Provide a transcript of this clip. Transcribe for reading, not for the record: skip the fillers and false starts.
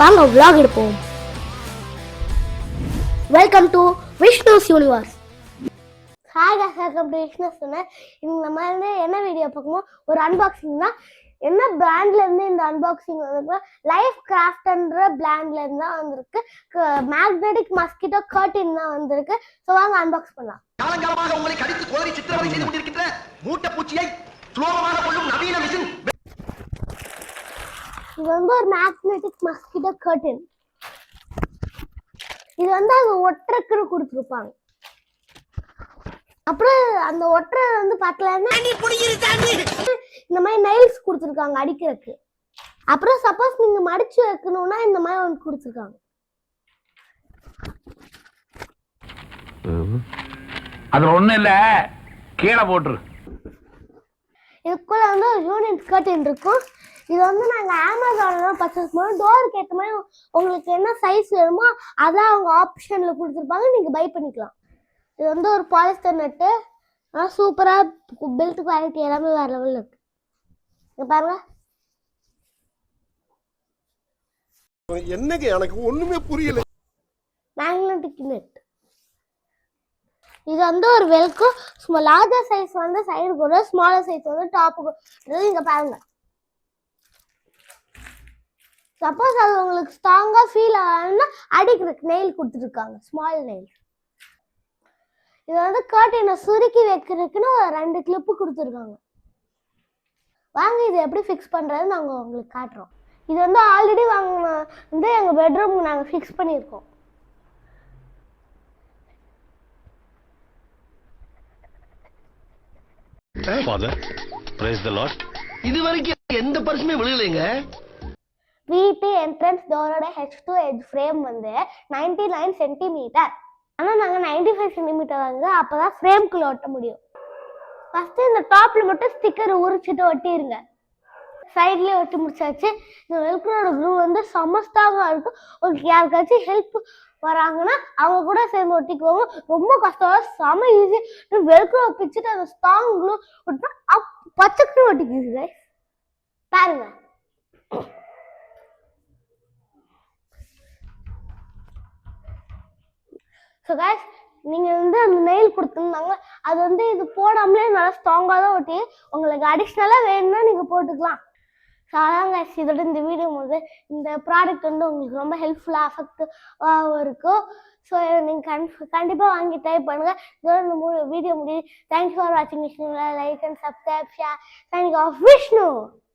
வாங்க vlog எடுப்போம். Welcome to Vishnu's universe. Hi guys, welcome to Vishnu's universe. நம்ம வந்து என்ன வீடியோ பார்க்கணும், ஒரு அன்பாக்சிங் தான். என்ன பிராண்ட்ல இருந்து இந்த அன்பாக்சிங் வந்து லைஃப் கிராஃப்ட்ன்ற பிராண்ட்ல இருந்து தான் வந்திருக்கு. மேக்னெட்டிக் மஸ்கிட்டோ கர்டன் தான் வந்திருக்கு. சோ வாங்க அன்பாக்ஸ் பண்ணலாம். காலங்காலமாக உங்களை கடித்து கோதரி சித்திரவதை செய்து கொண்டிருக்கின்ற மூட்டை பூச்சியை சுலபமாக கொள்ளும் நவீன மிஷின். இது வந்து ஒரு மேக்னெட்டிக் மஸ்கிட்டோ கர்டன். இது வந்து அது ஒற்றக்குன்னு கொடுத்துருப்பாங்க. அப்புறம் அந்த ஒற்றை வந்து பார்க்கலாம்னா இந்த மாதிரி நெயில்ஸ் கொடுத்துருக்காங்க அடிக்கிறதுக்கு. அப்புறம் சப்போஸ் நீங்க மடிச்சு வைக்கணும்னா இந்த மாதிரி ஒன்று கொடுத்துருக்காங்க. அது ஒண்ணு இல்ல, கீழே போட்டுரு. இதுக்குள்ள வந்து ஒரு யூனிட் கர்டன் இருக்கும். இது வந்து நாங்க அமேசான்ல தான் பர்ச்சேஸ் பண்ணோம். டோருக்கு ஏற்ற மாதிரி உங்களுக்கு என்ன சைஸ் வேணுமோ அதான் அவங்க ஆப்ஷன்ல கொடுத்துருப்பாங்க, நீங்க பை பண்ணிக்கலாம். இது வந்து ஒரு பாலிஸ்டர் நட்டு, சூப்பரா பெல்ட் குவாலிட்டி எல்லாமே வேற லெவல்ல இருக்கு. இங்க பாருங்க. என்னங்க எனக்கு ஒண்ணுமே புரியல. Magnetic net. இது வந்து ஒரு வெல்கோ. லார்ஜர் சைஸ் வந்து சைடுக்கு வரும், ஸ்மாலர் சைஸ் வந்து டாப்புக்கு. இங்க பாருங்க. சப்போஸ் அது உங்களுக்கு ஸ்ட்ராங்கா ஃபீல் ஆகணும்னா அடிக்கிறதுக்கு நெயில் கொடுத்துருக்காங்க, ஸ்மால் நெயில். இது வந்து கர்டனை சுருக்கி வைக்கிறதுக்குன்னு ஒரு 2 கிளிப்பு கொடுத்துருக்காங்க. வாங்க இது எப்படி ஃபிக்ஸ் பண்றதுன்னு நாங்க உங்களுக்கு காட்டுறோம். இது வந்து ஆல்ரெடி வந்து எங்க பெட்ரூம் நாங்க ஃபிக்ஸ் பண்ணியிருக்கோம். Father, praise the Lord. இதுவரைக்கும் எந்த பர்சுமே விழுகலைங்க. வீட்டு என்ட்ரன்ஸ் டோரோட H2 எட்ஜ் ஃப்ரேம் வந்து 99 சென்டிமீட்டர். ஆனா நாங்க 95 சென்டிமீட்டர் வந்து அப்பதான் ஃப்ரேம்குள்ள ஒட்ட முடியும். ஃபர்ஸ்ட் இந்த டாப்ல மட்டும் ஸ்டிக்கர் உரிச்சிட்டு ஒட்டிருங்க. சைட்லயே ஒட்டி முடிச்சாச்சு. இந்த வெல்க்ரோட க்ளூ வந்து செம்ம ஸ்ட்ராங்கா இருக்கும். உங்களுக்கு யாருக்காச்சும் ஹெல்ப் வராங்கன்னா அவங்க கூட சேர்ந்து ஒட்டிக்குவாங்க. ரொம்ப கஷ்டம், செம்ம ஈஸி. வெல்க்ரோ பிச்சுட்டு அந்த ஸ்ட்ராங் க்ளூ ஒட்டினா பச்சைக்கு ஒட்டிக்குது. பாருங்க. ஸோ கைஸ், நீங்கள் வந்து அந்த நெயில் கொடுத்துருந்தாங்க, அது வந்து இது போடாமலே நல்லா ஸ்ட்ராங்காக தான் ஒட்டி. உங்களுக்கு அடிஷ்னலாக வேணும்னா நீங்கள் போட்டுக்கலாம். ஸோ அதான் கைஸ், இதோட இந்த வீடியோ போது இந்த ப்ராடக்ட் வந்து உங்களுக்கு ரொம்ப ஹெல்ப்ஃபுல்லாக அஃபெக்டிவாக இருக்கும். ஸோ நீங்கள் கண்டிப்பாக வாங்கி ட்ரை பண்ணுங்கள். இதோட இந்த வீடியோ முடியுது. தேங்க்ஸ் ஃபார் வாட்சிங் Vishnu. Like and subscribe, share. Thank you of Vishnu.